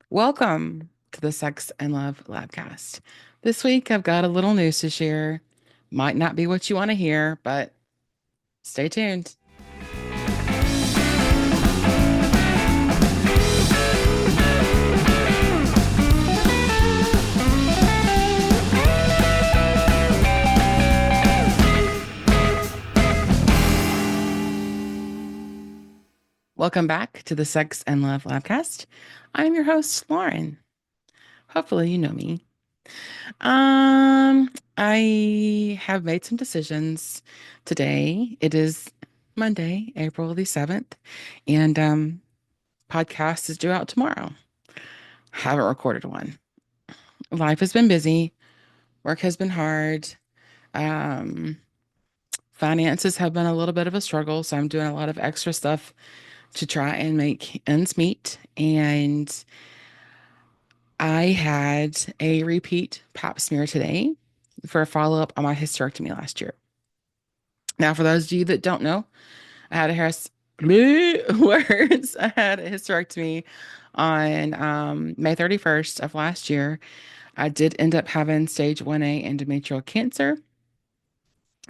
Welcome to the Sex and Love Labcast. This week, I've got a little news to share. Might not be what you want to hear, but stay tuned. Welcome back to the Sex and Love Labcast. I'm your host, Lauren. Hopefully, you know me. I have made some decisions today. It is Monday, April the 7th, and podcast is due out tomorrow. Haven't recorded one. Life has been busy. Work has been hard. Um, Finances have been a little bit of a struggle, so I'm doing a lot of extra stuff to try and make ends meet. And I had a repeat pap smear today for a follow-up on my hysterectomy last year. Now, for those of you that don't know, I had a words. I had a hysterectomy on May 31st of last year. I did end up having stage 1A endometrial cancer.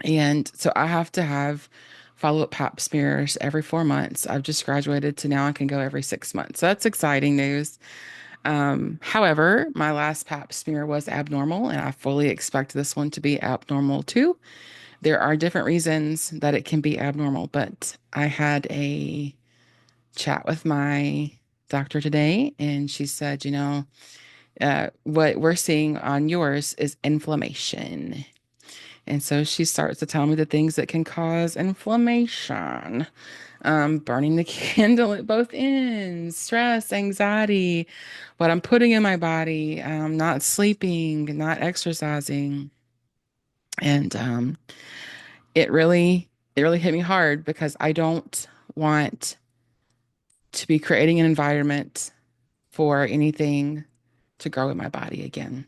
And so I have to have follow-up pap smears every 4 months. I've just graduated to now I can go every 6 months. So that's exciting news. However, my last pap smear was abnormal, and I fully expect this one to be abnormal too. There are different reasons that it can be abnormal, but I had a chat with my doctor today, and she said, what we're seeing on yours is inflammation. And so she starts to tell me the things that can cause inflammation, burning the candle at both ends, stress, anxiety, what I'm putting in my body, not sleeping, not exercising. And it really hit me hard because I don't want to be creating an environment for anything to grow in my body again.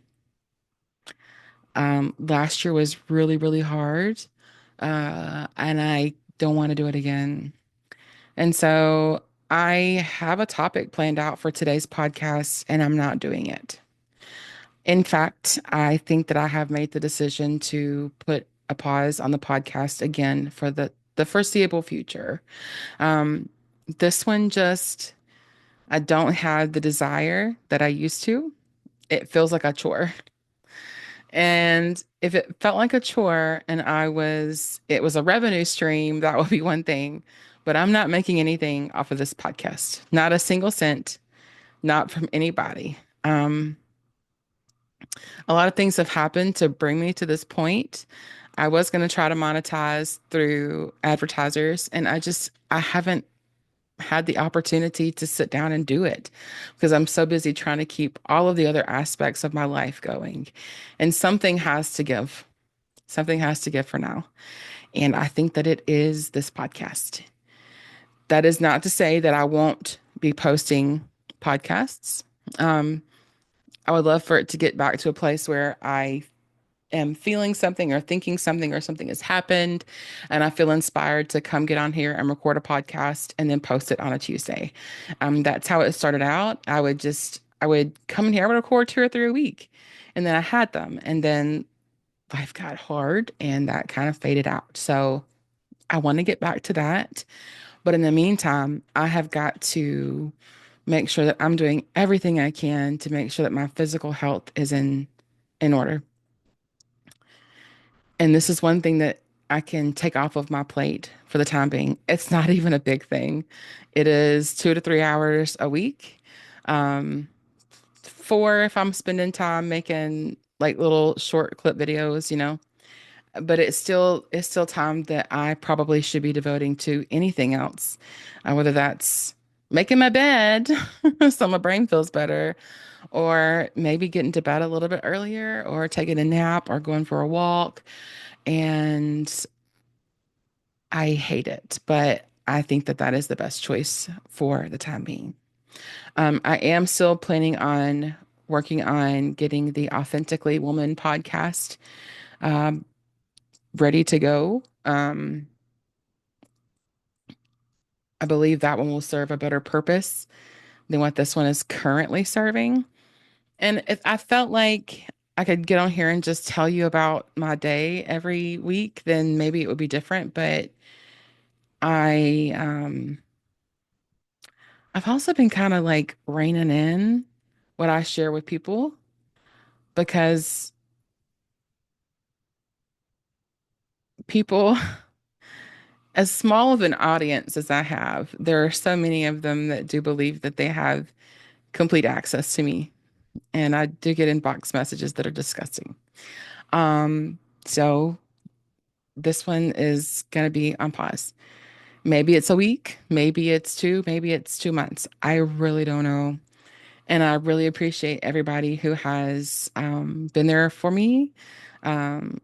Last year was really, really hard, and I don't want to do it again. And so I have a topic planned out for today's podcast, and I'm not doing it. In fact, I think that I have made the decision to put a pause on the podcast again for the foreseeable future. Um, this one just, I don't have the desire that I used to. It feels like a chore. And if it felt like a chore and it was a revenue stream, that would be one thing. But I'm not making anything off of this podcast, not a single cent, not from anybody. A lot of things have happened to bring me to this point. I was going to try to monetize through advertisers, and I haven't had the opportunity to sit down and do it because I'm so busy trying to keep all of the other aspects of my life going. And something has to give. Something has to give for now. And I think that it is this podcast. That is not to say that I won't be posting podcasts. Um, I would love for it to get back to a place where I am feeling something or thinking something or something has happened and I feel inspired to come get on here and record a podcast and then post it on a Tuesday. That's how it started out. I would come in here, I would record 2 or 3 a week. And then I had them. And then life got hard and that kind of faded out. So I want to get back to that. But in the meantime, I have got to make sure that I'm doing everything I can to make sure that my physical health is in order. And this is one thing that I can take off of my plate for the time being. It's not even a big thing. It is 2 to 3 hours a week. Um, 4 if I'm spending time making like little short clip videos. But it's still time that I probably should be devoting to anything else, whether that's making my bed so my brain feels better, or maybe getting to bed a little bit earlier, or taking a nap, or going for a walk. And I hate it, but I think that that is the best choice for the time being. I am still planning on working on getting the Authentically Woman podcast um, ready to go. I believe that one will serve a better purpose than what this one is currently serving. And if I felt like I could get on here and just tell you about my day every week, then maybe it would be different. But I I've also been kind of like reining in what I share with people because people, as small of an audience as I have, there are so many of them that do believe that they have complete access to me. And I do get inbox messages that are disgusting. Um, so this one is going to be on pause. Maybe it's a week, maybe it's two, maybe it's 2 months. I really don't know. And I really appreciate everybody who has been there for me. Um,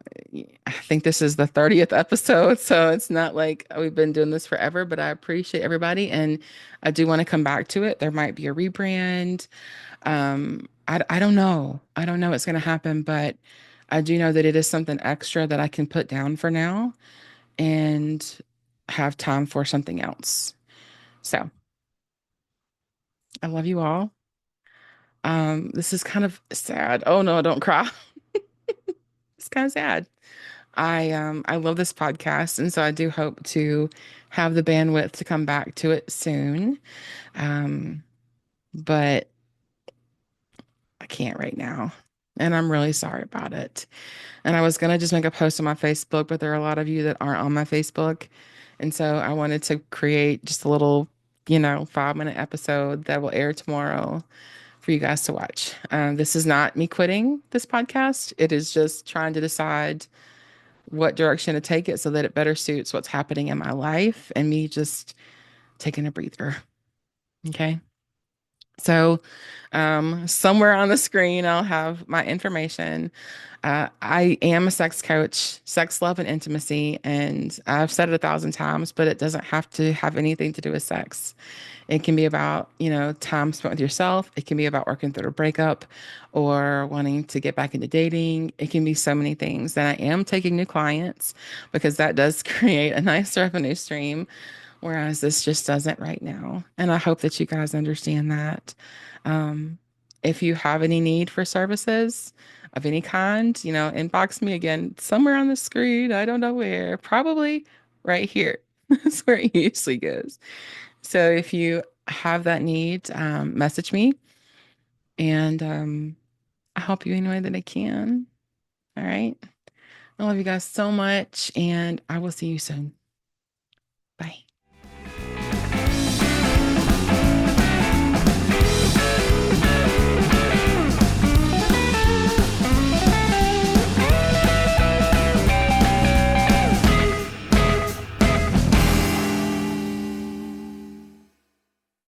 I think this is the 30th episode, so it's not like we've been doing this forever, but I appreciate everybody. And I do want to come back to it. There might be a rebrand. I don't know. I don't know what's going to happen, but I do know that it is something extra that I can put down for now and have time for something else. So I love you all. This is kind of sad. Oh no, don't cry. It's kind of sad. I love this podcast, and so I do hope to have the bandwidth to come back to it soon. Um, but I can't right now. And I'm really sorry about it. And I was gonna just make a post on my Facebook, but there are a lot of you that aren't on my Facebook. And so I wanted to create just a little, 5-minute episode that will air tomorrow for you guys to watch. This is not me quitting this podcast. It is just trying to decide what direction to take it so that it better suits what's happening in my life and me just taking a breather. Okay. So, somewhere on the screen, I'll have my information. I am a sex coach, sex, love, and intimacy. And I've said it 1,000 times, but it doesn't have to have anything to do with sex. It can be about, time spent with yourself. It can be about working through a breakup or wanting to get back into dating. It can be so many things. And I am taking new clients because that does create a nice revenue stream, whereas this just doesn't right now. And I hope that you guys understand that. Um, if you have any need for services of any kind, inbox me again somewhere on the screen. I don't know where, probably right here. That's where it usually goes. So if you have that need, message me and I'll help you any way that I can. All right. I love you guys so much and I will see you soon. Bye.